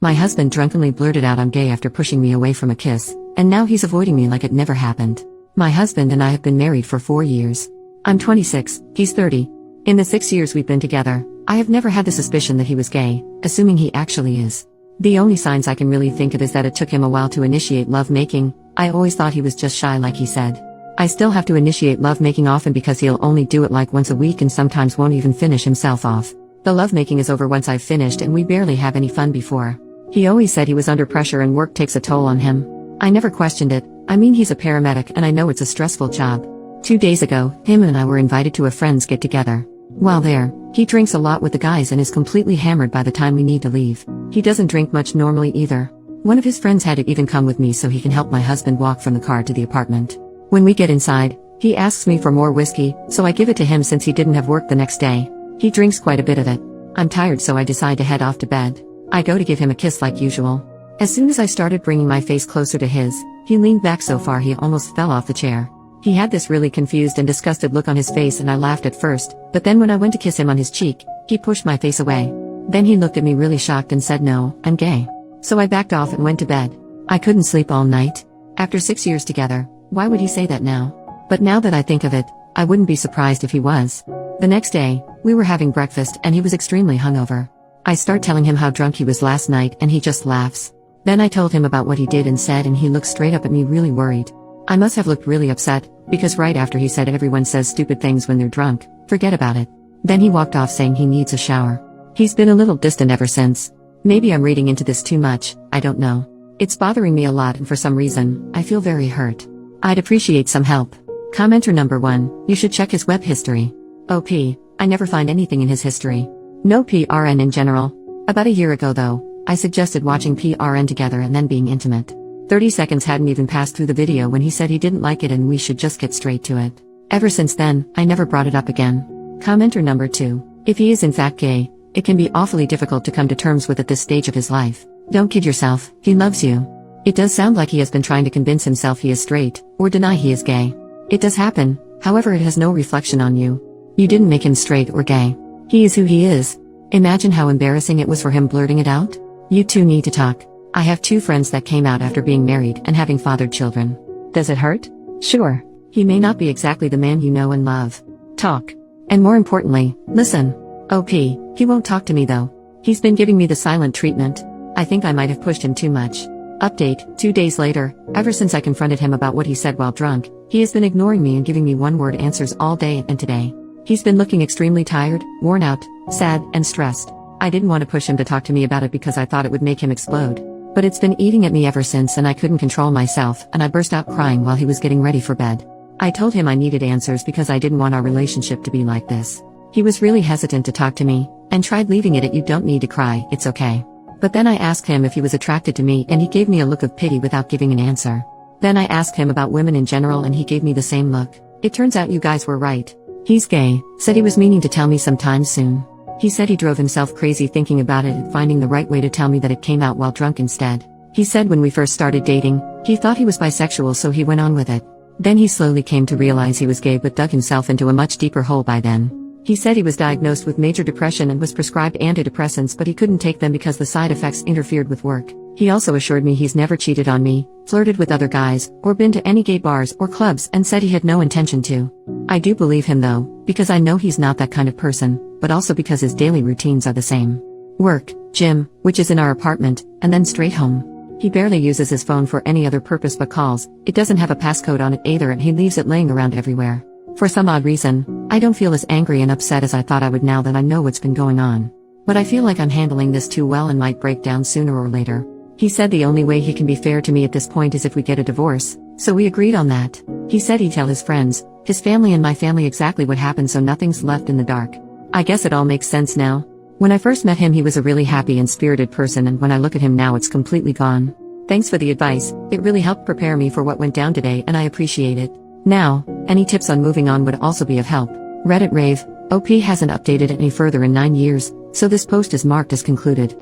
My husband drunkenly blurted out I'm gay after pushing me away from a kiss, and now he's avoiding me like it never happened. My husband and I have been married for 4 years. I'm 26, he's 30. In the 6 years we've been together, I have never had the suspicion that he was gay, assuming he actually is. The only signs I can really think of is that it took him a while to initiate lovemaking. I always thought he was just shy like he said. I still have to initiate lovemaking often because he'll only do it like once a week and sometimes won't even finish himself off. The lovemaking is over once I've finished and we barely have any fun before. He always said he was under pressure and work takes a toll on him. I never questioned it. I mean, he's a paramedic and I know it's a stressful job. 2 days ago, him and I were invited to a friend's get-together. While there, he drinks a lot with the guys and is completely hammered by the time we need to leave. He doesn't drink much normally either. One of his friends had to even come with me so he can help my husband walk from the car to the apartment. When we get inside, he asks me for more whiskey, so I give it to him since he didn't have work the next day. He drinks quite a bit of it. I'm tired so I decide to head off to bed. I go to give him a kiss like usual. As soon as I started bringing my face closer to his, he leaned back so far he almost fell off the chair. He had this really confused and disgusted look on his face and I laughed at first, but then when I went to kiss him on his cheek, he pushed my face away. Then he looked at me really shocked and said no, I'm gay. So I backed off and went to bed. I couldn't sleep all night. After 6 years together, why would he say that now? But now that I think of it, I wouldn't be surprised if he was. The next day, we were having breakfast and he was extremely hungover. I start telling him how drunk he was last night and he just laughs. Then I told him about what he did and said and he looked straight up at me really worried. I must have looked really upset, because right after he said everyone says stupid things when they're drunk, forget about it. Then he walked off saying he needs a shower. He's been a little distant ever since. Maybe I'm reading into this too much, I don't know. It's bothering me a lot and for some reason, I feel very hurt. I'd appreciate some help. Commenter number 1, you should check his web history. OP, I never find anything in his history. No PRN in general. About a year ago though, I suggested watching PRN together and then being intimate. 30 seconds hadn't even passed through the video when he said he didn't like it and we should just get straight to it. Ever since then, I never brought it up again. Commenter number 2, if he is in fact gay, it can be awfully difficult to come to terms with at this stage of his life. Don't kid yourself, he loves you. It does sound like he has been trying to convince himself he is straight, or deny he is gay. It does happen, however it has no reflection on you. You didn't make him straight or gay. He is who he is. Imagine how embarrassing it was for him blurting it out. You two need to talk. I have 2 friends that came out after being married and having fathered children. Does it hurt? Sure. He may not be exactly the man you know and love. Talk. And more importantly, listen. OP, he won't talk to me though. He's been giving me the silent treatment. I think I might have pushed him too much. Update, 2 days later, ever since I confronted him about what he said while drunk, he has been ignoring me and giving me one-word answers all day and today. He's been looking extremely tired, worn out, sad, and stressed. I didn't want to push him to talk to me about it because I thought it would make him explode. But it's been eating at me ever since and I couldn't control myself and I burst out crying while he was getting ready for bed. I told him I needed answers because I didn't want our relationship to be like this. He was really hesitant to talk to me, and tried leaving it at you don't need to cry, it's okay. But then I asked him if he was attracted to me and he gave me a look of pity without giving an answer. Then I asked him about women in general and he gave me the same look. It turns out you guys were right. He's gay, said he was meaning to tell me sometime soon. He said he drove himself crazy thinking about it and finding the right way to tell me that it came out while drunk instead. He said when we first started dating, he thought he was bisexual so he went on with it. Then he slowly came to realize he was gay but dug himself into a much deeper hole by then. He said he was diagnosed with major depression and was prescribed antidepressants but he couldn't take them because the side effects interfered with work. He also assured me he's never cheated on me, flirted with other guys, or been to any gay bars or clubs and said he had no intention to. I do believe him though, because I know he's not that kind of person, but also because his daily routines are the same. Work, gym, which is in our apartment, and then straight home. He barely uses his phone for any other purpose but calls. It doesn't have a passcode on it either and he leaves it laying around everywhere. For some odd reason, I don't feel as angry and upset as I thought I would now that I know what's been going on. But I feel like I'm handling this too well and might break down sooner or later. He said the only way he can be fair to me at this point is if we get a divorce, so we agreed on that. He said he'd tell his friends, his family and my family exactly what happened so nothing's left in the dark. I guess it all makes sense now. When I first met him he was a really happy and spirited person and when I look at him now it's completely gone. Thanks for the advice, it really helped prepare me for what went down today and I appreciate it. Now, any tips on moving on would also be of help. Reddit rave, OP hasn't updated any further in 9 years, so this post is marked as concluded.